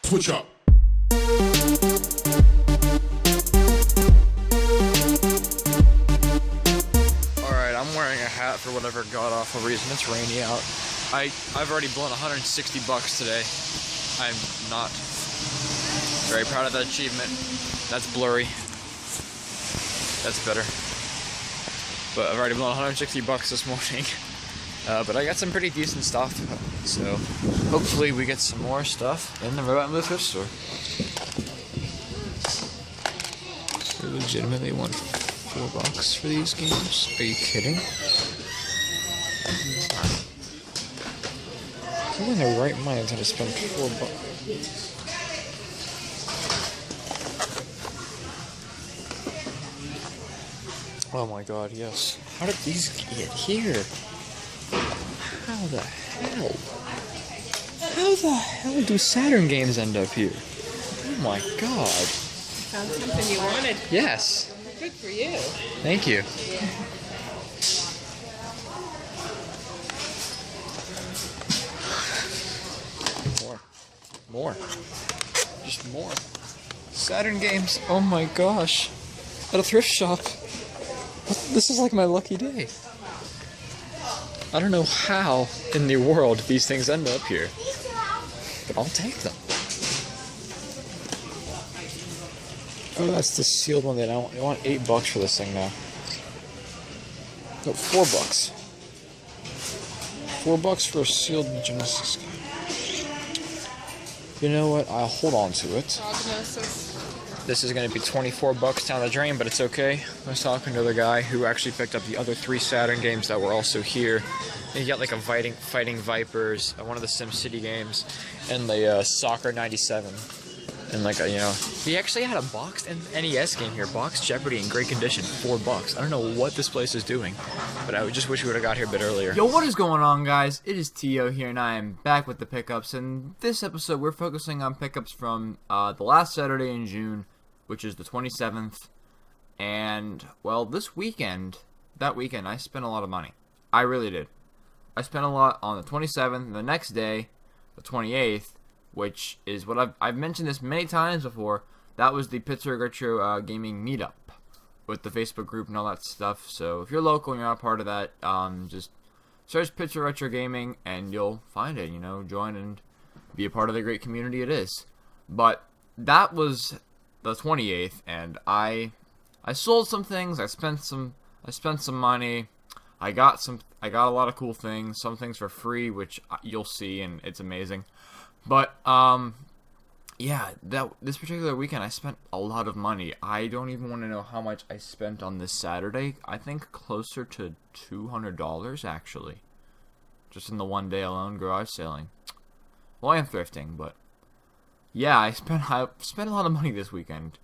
Switch up. Alright, I'm wearing a hat for whatever god-awful reason. It's rainy out. I've already blown $160 today. I'm not very proud of that achievement. That's blurry. That's better. But I've already blown $160 this morning. But I got some pretty decent stuff. So hopefully we get some more stuff in the robot in the thrift store. So legitimately want $4 for these games? Are you kidding? Who in their right mind is going to spend $4? Oh my god, yes. How did these get here? How the hell? How the hell do Saturn games end up here? Oh my god. Found something you wanted. Yes. Good for you. Thank you. More. Just more. Saturn games. Oh my gosh. At a thrift shop. This is like my lucky day. I don't know how in the world these things end up here, but I'll take them. Oh, that's the sealed one that I want $8 for this thing now. No, $4. $4 for a sealed Genesis game. You know what? I'll hold on to it. Prognosis. This is going to be $24 down the drain, but it's okay. I was talking to the guy who actually picked up the other 3 Saturn games that were also here. He got like a Fighting Vipers, one of the SimCity games, and the Soccer 97. And like, you know, he actually had a boxed NES game here, Boxed Jeopardy in great condition, $4. I don't know what this place is doing, but I just wish we would have got here a bit earlier. Yo, what is going on, guys? It is Teeoh here, and I am back with the pickups. And this episode, we're focusing on pickups from the last Saturday in June, which is the 27th. And, well, that weekend, I spent a lot of money. I really did. I spent a lot on the 27th, and the next day, the 28th, which is what I've mentioned this many times before. That was the Pittsburgh Retro Gaming Meetup with the Facebook group and all that stuff. So if you're local and you're not a part of that, just search Pittsburgh Retro Gaming and you'll find it. You know, join and be a part of the great community it is. But that was the 28th, and I sold some things. I spent some money. I got a lot of cool things. Some things for free, which you'll see, and it's amazing. But yeah, this particular weekend I spent a lot of money. I don't even want to know how much I spent on this Saturday. I think closer to $200 actually, just in the one day alone garage selling. Well, I am thrifting, but yeah, I spent a lot of money this weekend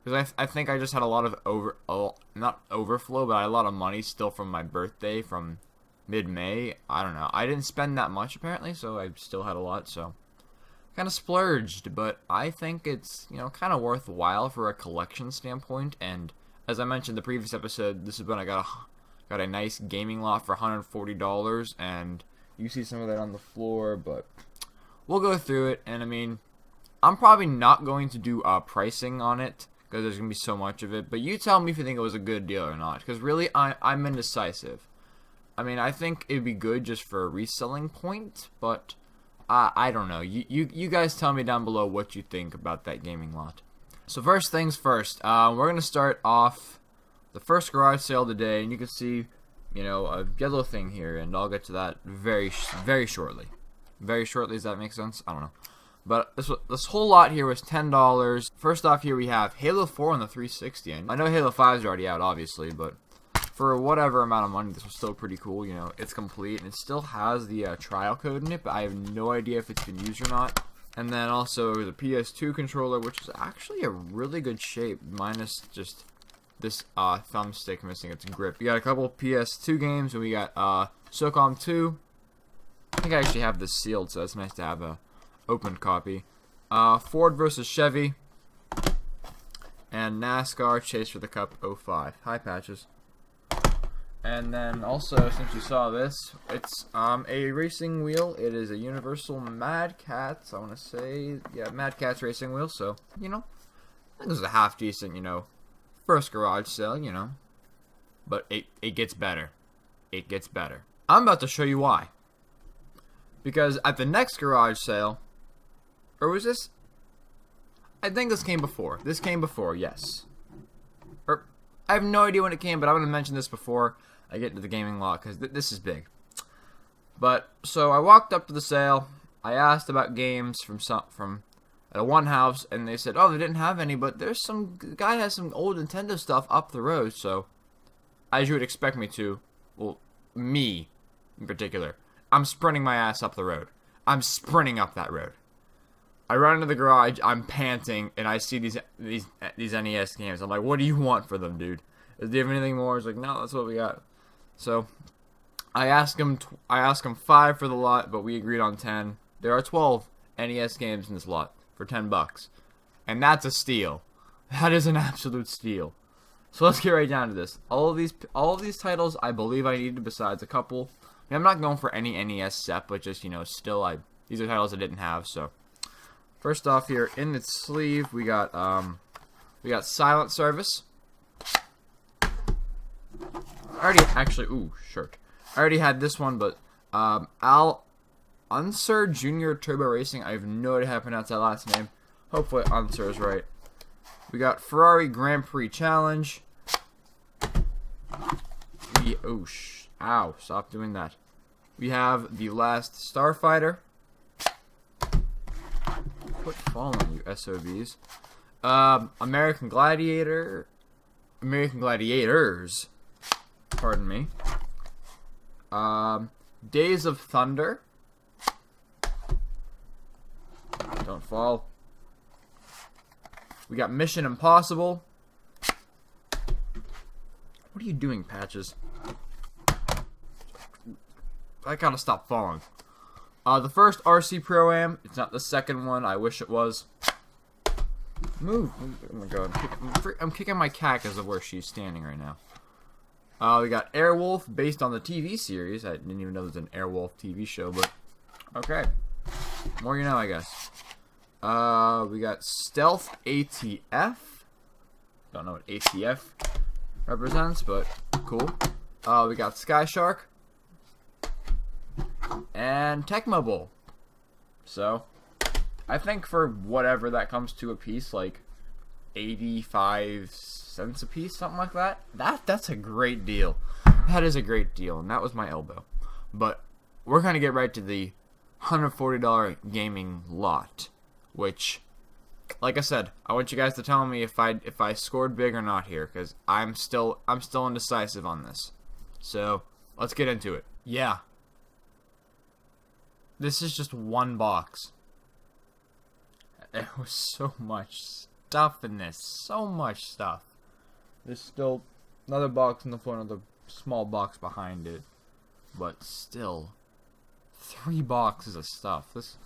because I think I just had a lot of not overflow, but I had a lot of money still from my birthday from mid-May. I don't know. I didn't spend that much apparently, so I still had a lot. So kind of splurged, but I think it's, you know, kind of worthwhile for a collection standpoint. And as I mentioned in the previous episode, this is when I got a nice gaming lot for $140, and you see some of that on the floor, but we'll go through it. And I mean, I'm probably not going to do pricing on it because there's gonna be so much of it, but you tell me if you think it was a good deal or not, because really I'm indecisive. I mean, I think it'd be good just for a reselling point, but I don't know. You guys tell me down below what you think about that gaming lot. So first things first, we're going to start off the first garage sale today, and you can see, you know, a yellow thing here, and I'll get to that very shortly. Very shortly, does that make sense? I don't know. But this whole lot here was $10. First off here we have Halo 4 on the 360. I know Halo 5 is already out, obviously, but for whatever amount of money, this was still pretty cool. You know, it's complete, and it still has the trial code in it, but I have no idea if it's been used or not. And then also the PS2 controller, which is actually a really good shape, minus just this thumbstick missing its grip. We got a couple PS2 games, and we got SOCOM 2. I think I actually have this sealed, so it's nice to have a opened copy. Ford versus Chevy, and NASCAR Chase for the Cup 05. Hi, Patches. And then also, since you saw this, it's a racing wheel. It is a Universal Mad Catz. I want to say, yeah, Mad Catz racing wheel. So, you know, I think this is a half decent, you know, first garage sale, you know. But it gets better. It gets better. I'm about to show you why. Because at the next garage sale, or was this? I think this came before. This came before, yes. Or I have no idea when it came, but I'm going to mention this before I get into the gaming lot, because this is big. But, so I walked up to the sale. I asked about games from at a one house, and they said, oh, they didn't have any, but there's some guy has some old Nintendo stuff up the road, so as you would expect me to, well, me in particular, I'm sprinting my ass up the road. I'm sprinting up that road. I run into the garage, I'm panting, and I see these NES games. I'm like, what do you want for them, dude? Do you have anything more? He's like, no, that's what we got. So, I asked him 5 for the lot, but we agreed on 10. There are 12 NES games in this lot for $10. And that's a steal. That is an absolute steal. So let's get right down to this. All of these titles I believe I needed besides a couple. I mean, I'm not going for any NES set, but just, you know, still these are titles I didn't have, so. First off here, in its sleeve, we got Silent Service. I already, actually, ooh, shirt. I already had this one, but, Al Unser Jr. Turbo Racing. I have no idea how to pronounce that last name. Hopefully Unser is right. We got Ferrari Grand Prix Challenge. Ow, stop doing that. We have The Last Starfighter. Quit following you, SOBs. American Gladiators. Pardon me. Days of Thunder. Don't fall. We got Mission Impossible. What are you doing, Patches? I gotta stop falling. The first RC Pro-Am. It's not the second one. I wish it was. Move. Oh my god. I'm kicking my cat because of where she's standing right now. We got Airwolf, based on the TV series. I didn't even know there was an Airwolf TV show, but okay. More you know, I guess. We got Stealth ATF. Don't know what ATF represents, but cool. We got Sky Shark. And Tecmo Bowl. So, I think for whatever that comes to a piece, like 85 cents a piece, something like that. That's a great deal. That is a great deal, and that was my elbow. But we're gonna get right to the $140 gaming lot, which, like I said, I want you guys to tell me if I scored big or not here, because I'm still indecisive on this. So let's get into it. Yeah. This is just one box. There was so much stuff in this. So much stuff. There's still another box in the front of the small box behind it. But still, 3 boxes of stuff. This.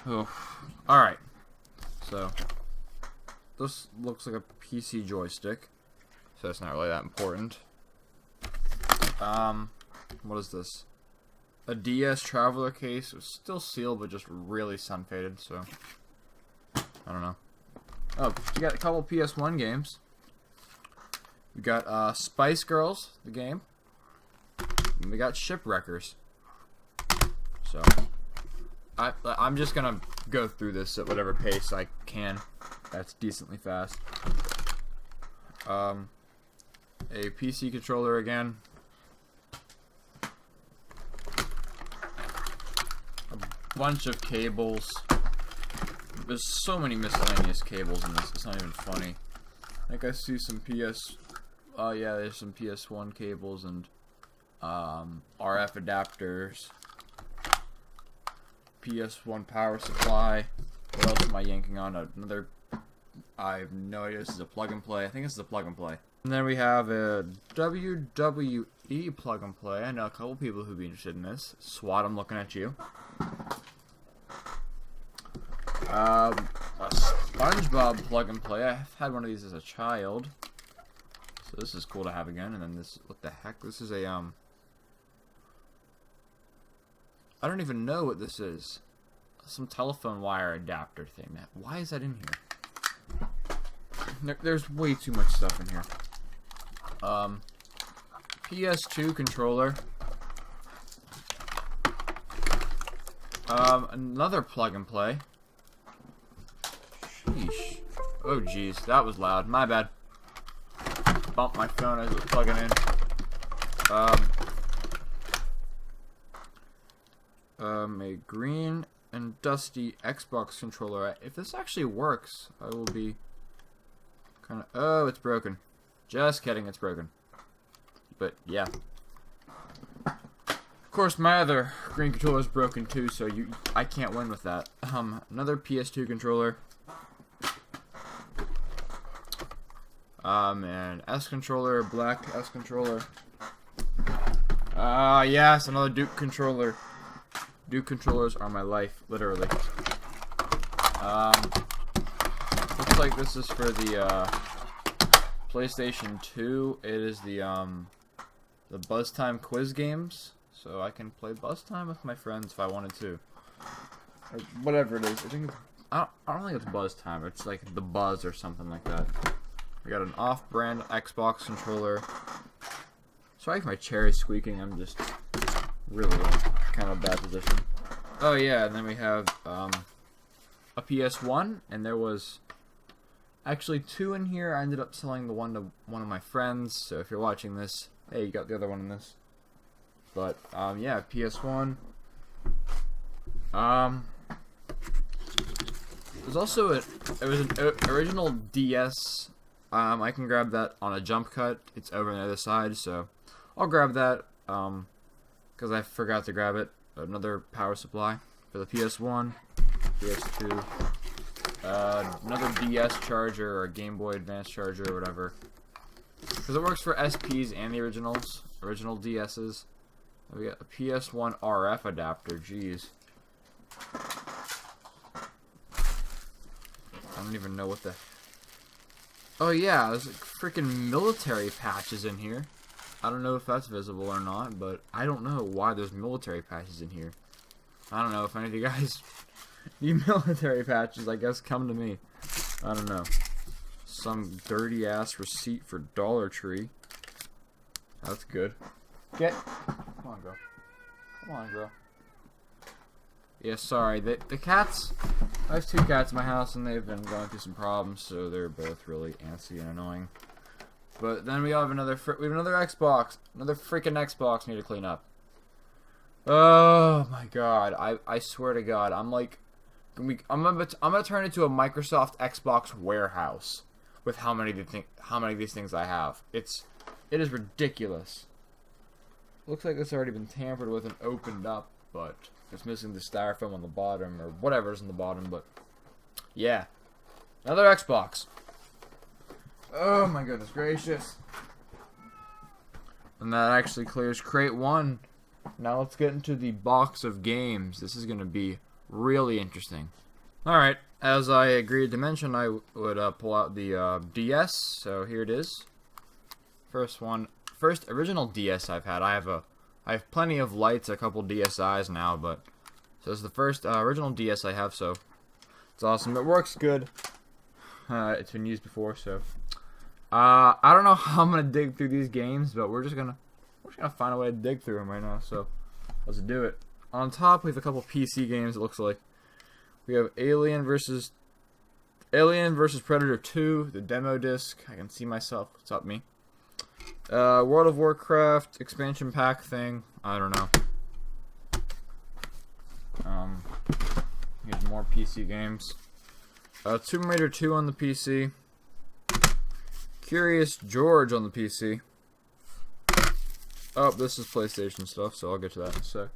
Oh. Alright. So, this looks like a PC joystick. So it's not really that important. What is this? A DS Traveler case. It was still sealed, but just really sun faded, so I don't know. Oh, we got a couple PS1 games. We got Spice Girls, the game. And we got Shipwreckers. So I'm just gonna go through this at whatever pace I can. That's decently fast. A PC controller again. Bunch of cables. There's so many miscellaneous cables in this, it's not even funny. I think I see some yeah, there's some PS1 cables and RF adapters. PS1 power supply. What else am I yanking on? Another, I have no idea, this is a plug and play. I think this is a plug and play. And then we have a WWE plug and play. I know a couple people who'd be interested in this. SWAT, I'm looking at you. A SpongeBob plug and play. I've had one of these as a child. So this is cool to have again. And then this, what the heck? This is a I don't even know what this is. Some telephone wire adapter thing. Why is that in here? There's way too much stuff in here. PS2 controller. Another plug and play. Sheesh. Oh geez, that was loud. My bad. Bumped my phone as it was plugging in. A green and dusty Xbox controller. If this actually works, I will be kind of... Oh, it's broken. Just kidding, it's broken. But, yeah. Of course, my other green controller is broken too, so I can't win with that. Another PS2 controller. And S controller, black S controller. Yes, another Duke controller. Duke controllers are my life, literally. Looks like this is for the PlayStation 2. It is the Buzz Time quiz games, so I can play Buzz Time with my friends if I wanted to, or whatever it is. I don't think it's Buzz Time. It's like the Buzz or something like that. We got an off-brand Xbox controller. Sorry if my chair is squeaking. I'm just really kind of bad position. Oh yeah, and then we have a PS1, and there was actually 2 in here. I ended up selling the one to one of my friends, so if you're watching this, hey, you got the other one in this. But yeah, PS1. There's also it was an original DS. I can grab that on a jump cut. It's over on the other side, so I'll grab that because I forgot to grab it. Another power supply for the PS1, PS2, another DS charger or a Game Boy Advance charger or whatever, because it works for SPs and the original DSs. We got a PS1 RF adapter. Jeez, I don't even know what the... Oh yeah, there's like freaking military patches in here. I don't know if that's visible or not, but I don't know why there's military patches in here. I don't know if any of you guys need military patches. I guess come to me. I don't know. Some dirty ass receipt for Dollar Tree. That's good. Come on, girl. Come on, girl. Yeah, sorry. The cats... I have 2 cats in my house, and they've been going through some problems, so they're both really antsy and annoying. But then we have another Xbox. Another freaking Xbox need to clean up. Oh my god. I swear to god. I'm like... I'm gonna turn it into a Microsoft Xbox warehouse with how many of these things I have. It is ridiculous. Looks like it's already been tampered with and opened up, but it's missing the styrofoam on the bottom or whatever's on the bottom, but yeah. Another Xbox. Oh my goodness gracious. And that actually clears crate 1. Now let's get into the box of games. This is going to be really interesting. Alright, as I agreed to mention, I would pull out the DS, so here it is. First original DS I've had. I have plenty of lights, a couple DSIs now, but so this is the first original DS I have, so it's awesome. It works good. It's been used before, so I don't know how I'm gonna dig through these games, but we're just gonna find a way to dig through them right now. So let's do it. On top, we have a couple PC games. It looks like we have Alien versus Predator 2, the demo disc. I can see myself. What's up, me? World of Warcraft expansion pack thing. I don't know. Here's more PC games. Tomb Raider 2 on the PC. Curious George on the PC. Oh, this is PlayStation stuff, so I'll get to that in a sec.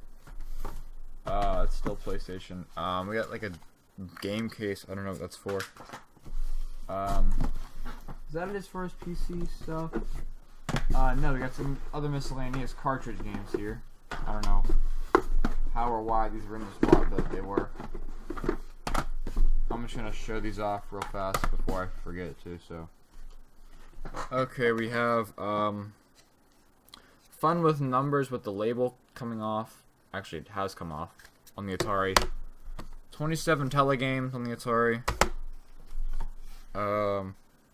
It's still PlayStation. We got like a game case. I don't know what that's for. Is that it as far as PC stuff? No, we got some other miscellaneous cartridge games here. I don't know how or why these were in the spot that they were. I'm just gonna show these off real fast before I forget to, so. Okay, we have Fun with Numbers with the label coming off. Actually, it has come off on the Atari. 27 telegames on the Atari.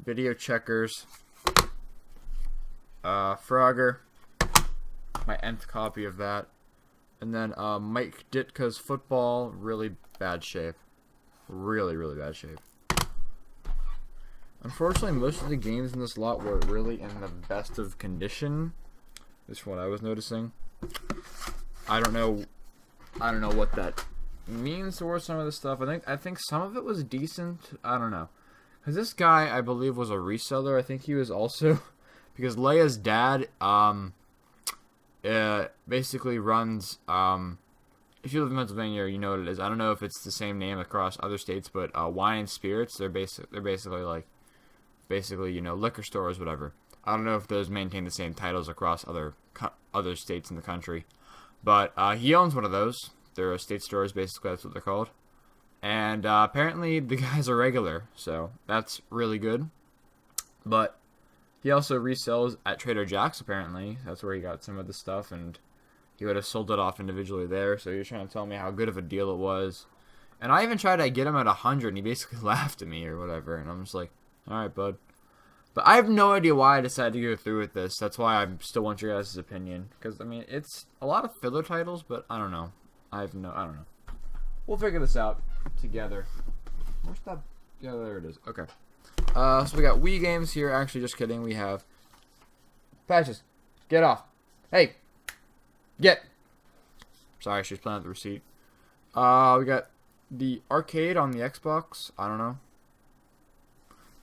Video Checkers. Frogger. My nth copy of that. And then Mike Ditka's Football. Really bad shape. Really, really bad shape. Unfortunately, most of the games in this lot weren't really in the best of condition. This is what I was noticing. I don't know what that means towards some of the stuff. I think some of it was decent. I don't know. Because this guy, I believe, was a reseller. I think he was also... Because Leia's dad, basically runs... if you live in Pennsylvania, you know what it is. I don't know if it's the same name across other states, but Wine and Spirits, they're basically like... Basically, you know, liquor stores, whatever. I don't know if those maintain the same titles across other states in the country. But he owns one of those. They're estate stores, basically, that's what they're called. And apparently the guy's a regular, so that's really good. But he also resells at Trader Jack's, apparently. That's where he got some of the stuff, and he would have sold it off individually there. So he was trying to tell me how good of a deal it was. And I even tried to get him at 100, and he basically laughed at me or whatever. And I'm just like, alright, bud. But I have no idea why I decided to go through with this. That's why I still want your guys' opinion. Because, I mean, it's a lot of filler titles, but I don't know. I don't know. We'll figure this out together. Where's that? Yeah, there it is. Okay. So we got Wii games here. Actually, just kidding. We have... Patches. Get off. Hey. Get. Sorry, she's playing with the receipt. We got the arcade on the Xbox. I don't know.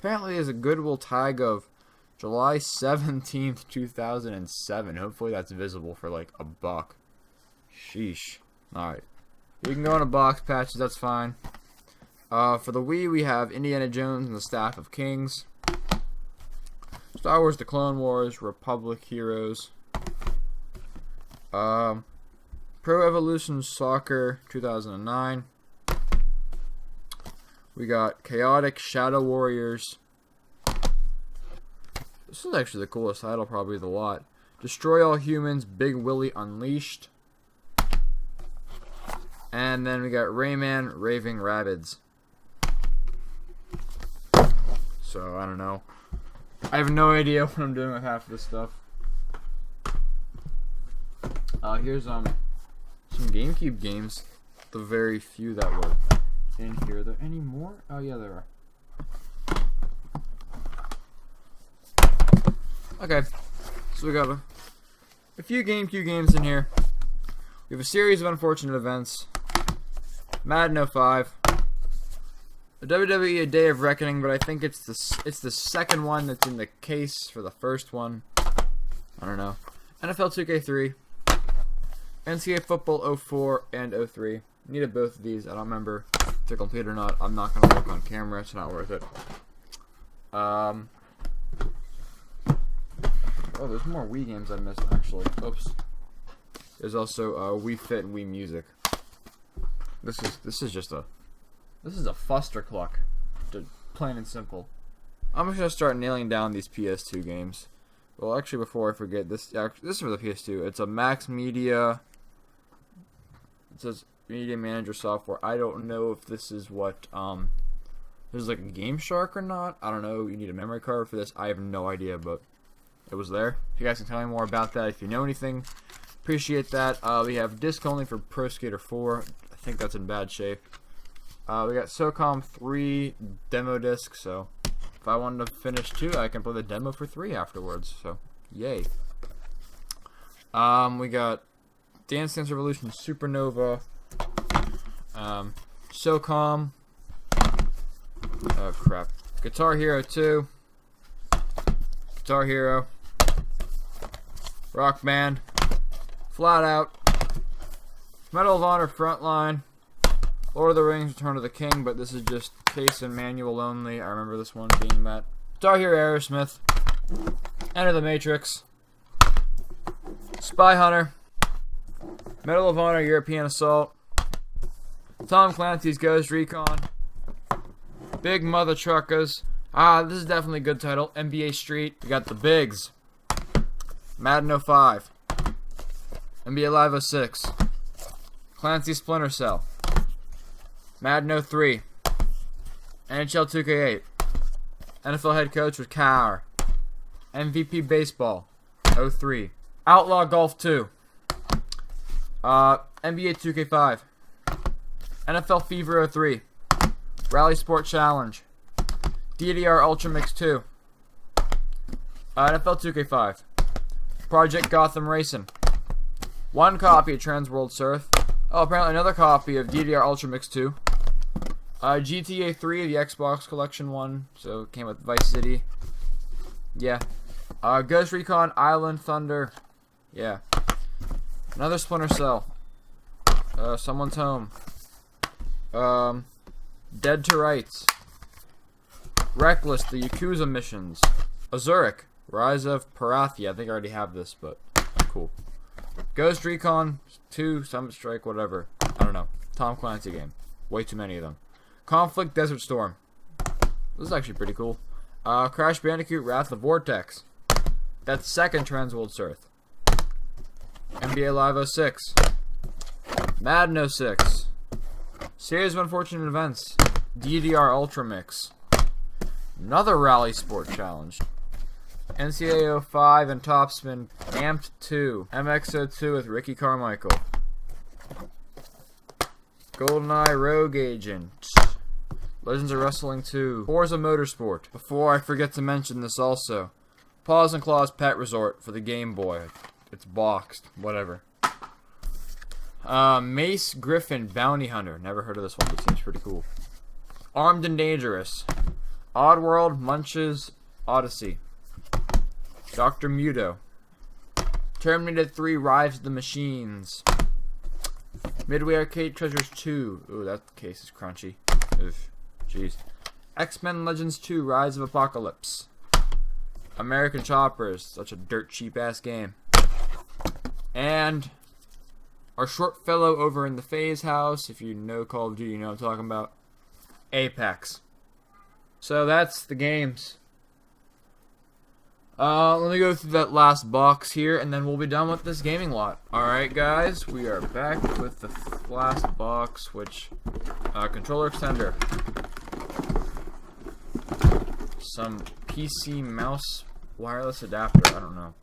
Apparently, there's a Goodwill tag of July 17th, 2007. Hopefully, that's visible for like $1. Sheesh. Alright. You can go in a box, Patches, that's fine. For the Wii, we have Indiana Jones and the Staff of Kings. Star Wars The Clone Wars, Republic Heroes. Pro Evolution Soccer 2009. We got Chaotic Shadow Warriors. This is actually the coolest title probably of the lot. Destroy All Humans, Big Willie Unleashed. And then we got Rayman, Raving Rabbids. So, I don't know. I have no idea what I'm doing with half of this stuff. Here's some GameCube games. The very few that were in here. Are there any more? Oh yeah, there are. Okay, so we got a few GameCube games in here. We have a series of unfortunate events. Madden 05. The WWE A Day of Reckoning, but I think it's the second one that's in the case for the first one. I don't know. NFL 2K3. NCAA Football 04 and 03. Needed both of these. I don't remember if they're complete or not. I'm not going to look on camera. It's not worth it. Oh, there's more Wii games I missed, actually. Oops. There's also Wii Fit and Wii Music. This is a fustercluck, plain and simple. I'm just gonna start nailing down these PS2 games. Well, actually, before I forget, this is for the PS2. It's a Max Media. It says Media Manager software. I don't know if this is what there's like a Game Shark or not. I don't know. You need a memory card for this. I have no idea, but it was there. If you guys can tell me more about that, if you know anything, appreciate that. We have disc only for Pro Skater 4. I think that's in bad shape. We got SOCOM 3 demo disc, so if I wanted to finish 2, I can play the demo for 3 afterwards, so yay. We got Dance Dance Revolution Supernova, SOCOM, oh crap, Guitar Hero 2, Guitar Hero, Rock Band, Flat Out, Medal of Honor Frontline, Lord of the Rings Return of the King, but this is just case and manual only. I remember this one being that. Guitar Hero Aerosmith, Enter the Matrix, Spy Hunter, Medal of Honor European Assault, Tom Clancy's Ghost Recon, Big Mother Truckers, This is definitely a good title. NBA Street. We got the Bigs. Madden 05. NBA Live 06. Clancy Splinter Cell. Madden 03. NHL 2K8. NFL head coach was Carr. MVP Baseball 03. Outlaw Golf 2. NBA 2K5. NFL Fever 03. Rally Sport Challenge. DDR Ultra Mix 2. NFL 2K5. Project Gotham Racing. One copy of Trans World Surf. Oh, apparently another copy of DDR Ultra Mix 2. GTA 3, the Xbox Collection one. So it came with Vice City. Yeah. Ghost Recon Island Thunder. Yeah. Another Splinter Cell. Someone's Home. Dead to Rights. Reckless, the Yakuza missions. Azuric, Rise of Parathia. I think I already have this, but cool. Ghost Recon 2, Summit Strike, whatever. I don't know. Tom Clancy game. Way too many of them. Conflict Desert Storm. This is actually pretty cool. Crash Bandicoot Wrath of Vortex. That's second Trans World Surf. NBA Live 06. Madden 06. Series of Unfortunate Events. DDR Ultra Mix. Another Rally Sport Challenge. NCAA 05 and Topspin Amped 2. MX02 with Ricky Carmichael. GoldenEye Rogue Agent. Legends of Wrestling 2. Forza Motorsport. Before I forget to mention this also. Paws and Claws Pet Resort for the Game Boy. It's boxed. Whatever. Mace Griffin Bounty Hunter. Never heard of this one, but it seems pretty cool. Armed and Dangerous. Oddworld Munches Odyssey. Dr. Muto. Terminator 3 Rise of the Machines. Midway Arcade Treasures 2. Ooh, that case is crunchy. Oof. Jeez. X-Men Legends 2 Rise of Apocalypse. American Choppers. Such a dirt cheap ass game. And our short fellow over in the FaZe house, if you know Call of Duty, you know what I'm talking about. Apex. So that's the games. Let me go through that last box here, and then we'll be done with this gaming lot. Alright guys, we are back with the last box, which, controller extender. Some PC mouse wireless adapter, I don't know.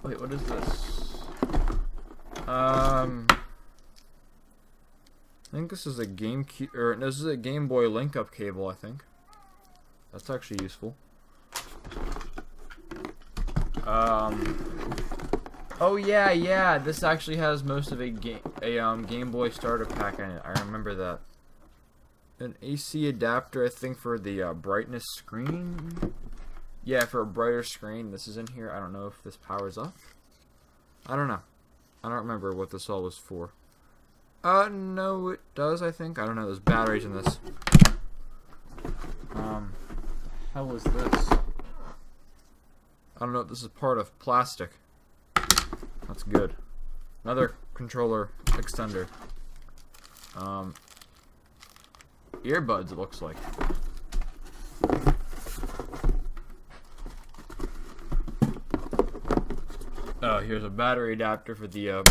Wait, what is this? I think this is a this is a Game Boy link-up cable, I think. That's actually useful. Oh yeah, this actually has most of a Game Boy starter pack in it. I remember that. An AC adapter, I think, for the brightness screen. Yeah, for a brighter screen. This is in here. I don't know if this powers up. I don't know. I don't remember what this all was for. No, it does, I think. I don't know. There's batteries in this. How is this? I don't know if this is part of plastic. That's good. Another controller extender. Earbuds, it looks like. Oh, here's a battery adapter for the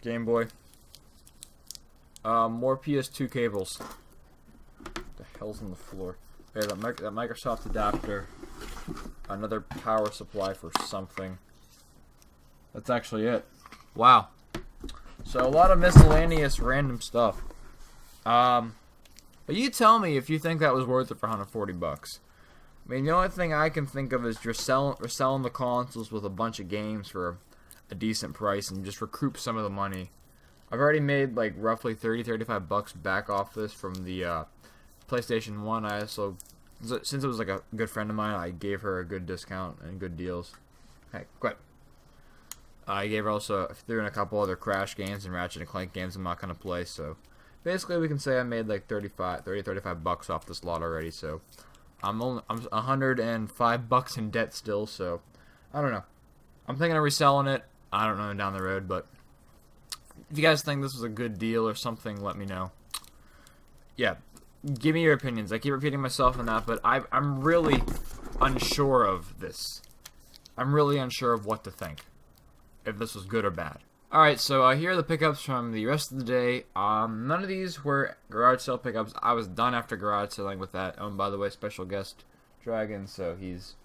Game Boy. More PS2 cables. What the hell's on the floor? Okay, that Microsoft adapter. Another power supply for something. That's actually it. Wow. So a lot of miscellaneous random stuff. But you tell me if you think that was worth it for $140. I mean, the only thing I can think of is just selling the consoles with a bunch of games for a decent price and just recoup some of the money. I've already made like roughly $30-35 back off this from the PlayStation 1. I also, since it was like a good friend of mine, I gave her a good discount and good deals. Hey, go ahead. I gave her also, threw in a couple other Crash games and Ratchet and Clank games I'm not going to play, so basically we can say I made like $30-35 off this lot already, so I'm $105 in debt still, so I don't know. I'm thinking of reselling it. I don't know down the road, but if you guys think this was a good deal or something, let me know. Yeah, give me your opinions. I keep repeating myself on that, but I'm really unsure of this. I'm really unsure of what to think, if this was good or bad. Alright, so here are the pickups from the rest of the day. None of these were garage sale pickups. I was done after garage selling with that. By the way, special guest Dragon, so he's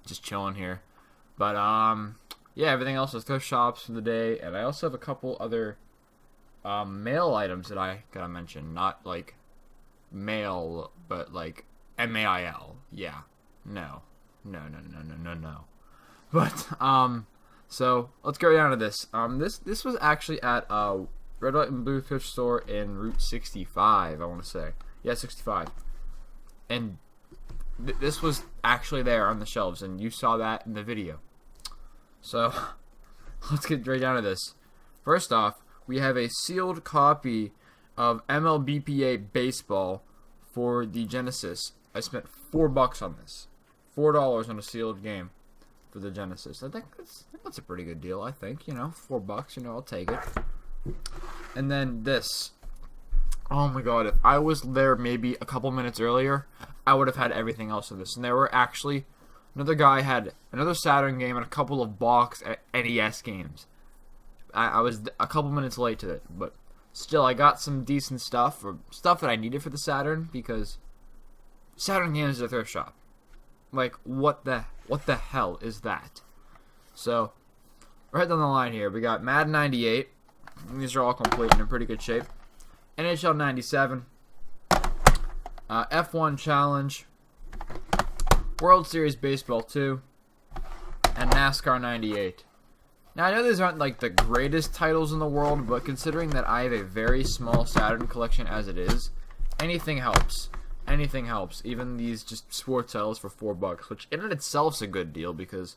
just chilling here. But, yeah, everything else was thrift shops from the day, and I also have a couple other mail items that I gotta mention. Not, like, mail, but, like, M-A-I-L. Yeah. No. No. But, so, let's go down to this. This was actually at Red, White, and Blue thrift store in Route 65, I want to say. Yeah, 65. And this was actually there on the shelves, and you saw that in the video. So, let's get right down to this. First off, we have a sealed copy of MLBPA Baseball for the Genesis. I spent $4 on this. $4 on a sealed game for the Genesis. I think that's a pretty good deal, I think. You know, $4, you know, I'll take it. And then this. Oh my god, if I was there maybe a couple minutes earlier, I would have had everything else of this. And there were actually, another guy had another Saturn game and a couple of box NES games. I was a couple minutes late to it, but still, I got some decent stuff, or stuff that I needed for the Saturn, because Saturn games is a thrift shop. Like, what the hell is that? So, right down the line here, we got Madden 98. These are all complete and in pretty good shape. NHL 97. F1 Challenge. World Series Baseball 2. And NASCAR 98. Now, I know these aren't, like, the greatest titles in the world, but considering that I have a very small Saturn collection as it is, anything helps. Anything helps. Even these just sports titles for $4, which in and itself is a good deal, because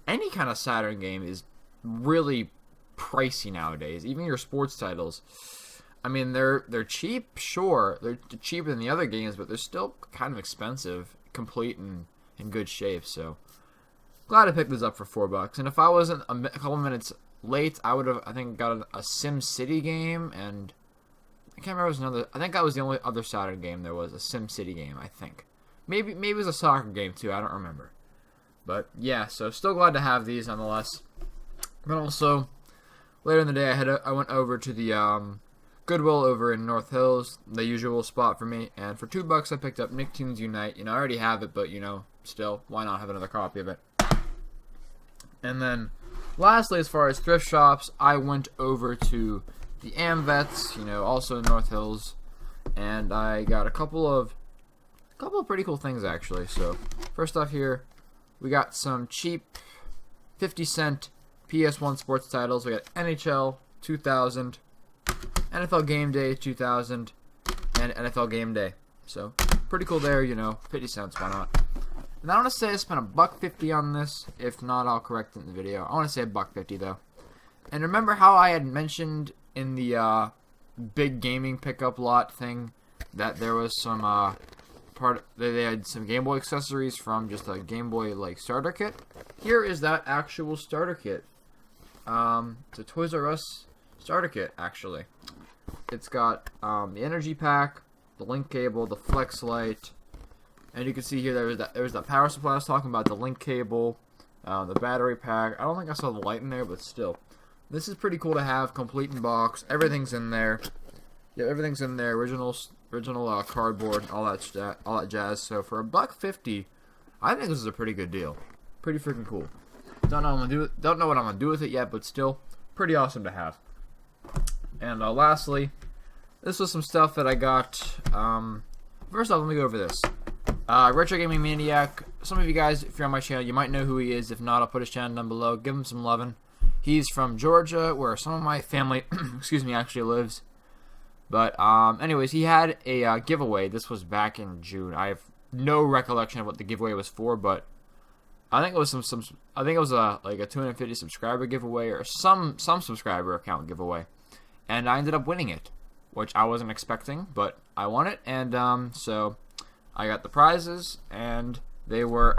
any kind of Saturn game is really pricey nowadays. Even your sports titles. I mean, they're cheap, sure. They're cheaper than the other games, but they're still kind of expensive, complete and in good shape. So, glad I picked this up for $4. And if I wasn't a couple minutes late, I would have, I think, got a Sim City game, and I can't remember. It was another. I think that was the only other Saturn game there was, a Sim City game. I think maybe it was a soccer game too. I don't remember. But yeah, so still glad to have these nonetheless. But also later in the day, I went over to the Goodwill over in North Hills, the usual spot for me, and for $2 I picked up Nicktoons Unite. You know, I already have it, but you know, still, why not have another copy of it? And then, lastly, as far as thrift shops, I went over to the AmVets, you know, also in North Hills, and I got a couple of pretty cool things actually. So, first off here, we got some cheap 50-cent PS1 sports titles. We got NHL 2000. NFL Game Day 2000, and NFL Game Day. So, pretty cool there, you know, 50 cents, why not? And I want to say I spent $1.50 on this. If not, I'll correct it in the video. I want to say $1.50 though. And remember how I had mentioned in the big gaming pickup lot thing that there was some they had some Game Boy accessories from just a Game Boy like starter kit? Here is that actual starter kit. It's a Toys R Us starter kit actually. It's got the energy pack, the link cable, the flex light, and you can see here there was that power supply I was talking about, the link cable, the battery pack. I don't think I saw the light in there, but still, this is pretty cool to have, complete in box. Everything's in there. Yeah, everything's in there. Original cardboard, all that jazz. So for $1.50, I think this is a pretty good deal. Pretty freaking cool. Don't know what I'm gonna do with it yet, but still, pretty awesome to have. And lastly, this was some stuff that I got. First off, let me go over this. Retro Gaming Maniac. Some of you guys, if you're on my channel, you might know who he is. If not, I'll put his channel down below. Give him some lovin'. He's from Georgia, where some of my family, excuse me, actually lives. But anyways, he had a giveaway. This was back in June. I have no recollection of what the giveaway was for, but I think it was I think it was like a 250 subscriber giveaway or some subscriber account giveaway. And I ended up winning it, which I wasn't expecting, but I won it, and so I got the prizes, and they were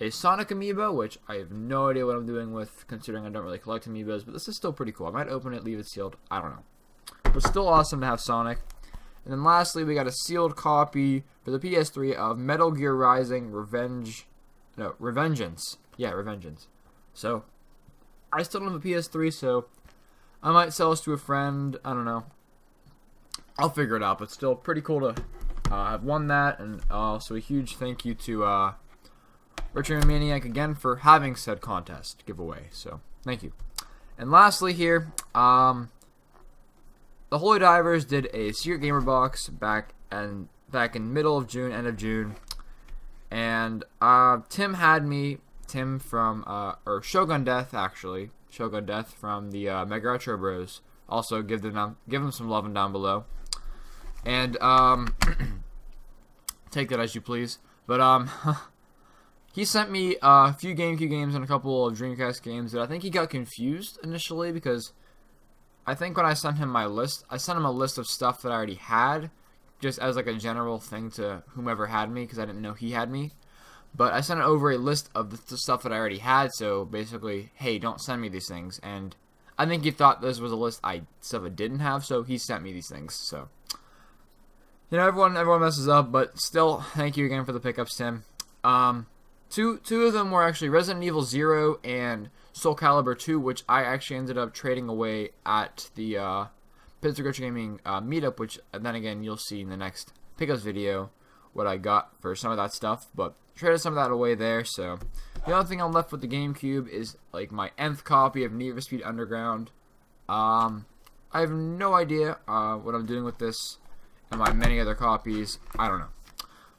a Sonic amiibo, which I have no idea what I'm doing with, considering I don't really collect amiibos, but this is still pretty cool. I might open it, leave it sealed, I don't know. But still awesome to have Sonic. And then lastly, we got a sealed copy for the PS3 of Metal Gear Rising Revengeance. Yeah, Revengeance. So, I still don't have a PS3, so I might sell this to a friend. I don't know. I'll figure it out, but still pretty cool to have won that. And also a huge thank you to Richard Maniac again for having said contest giveaway. So, thank you. And lastly here, the Holy Divers did a Secret Gamer box back in middle of June, end of June. And Tim from or Shogun Death actually, Shogun Death from the Mega Retro Bros. Also give them some loving down below. And take that as you please. But he sent me a few GameCube games and a couple of Dreamcast games that I think he got confused initially, because I think when I sent him my list, I sent him a list of stuff that I already had, just as like a general thing to whomever had me, because I didn't know he had me. But I sent over a list of the stuff that I already had, so basically, hey, don't send me these things. And I think he thought this was a list stuff I didn't have, so he sent me these things. So, you know, everyone messes up, but still, thank you again for the pickups, Tim. Two of them were actually Resident Evil 0 and Soul Calibur 2, which I actually ended up trading away at the Pittsburgh Retro Gaming meetup, which then again you'll see in the next pickups video what I got for some of that stuff, but traded some of that away there. So the only thing I'm left with the GameCube is like my nth copy of Need for Speed Underground. I have no idea what I'm doing with this and my many other copies. I don't know.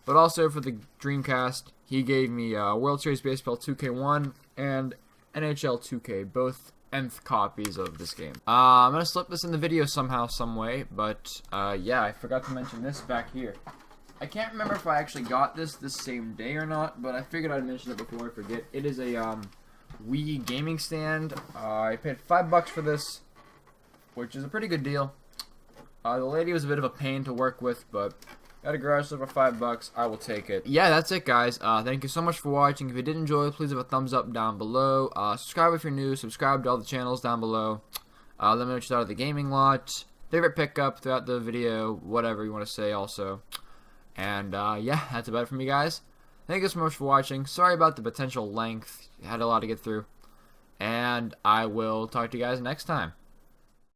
But also for the Dreamcast, he gave me World Series Baseball 2K1 and NHL 2K, both nth copies of this game. I'm going to slip this in the video somehow, some way, but yeah, I forgot to mention this back here. I can't remember if I actually got this same day or not, but I figured I'd mention it before I forget. It is a Wii gaming stand. I paid $5 for this, which is a pretty good deal. The lady was a bit of a pain to work with, but got a garage sale for $5. I will take it. Yeah, that's it, guys. Thank you so much for watching. If you did enjoy, please give a thumbs up down below. Subscribe if you're new. Subscribe to all the channels down below. Let me know what you thought of the gaming lot. Favorite pickup throughout the video. Whatever you want to say also. And yeah, that's about it from me, guys. Thank you so much for watching. Sorry about the potential length. Had a lot to get through. And I will talk to you guys next time.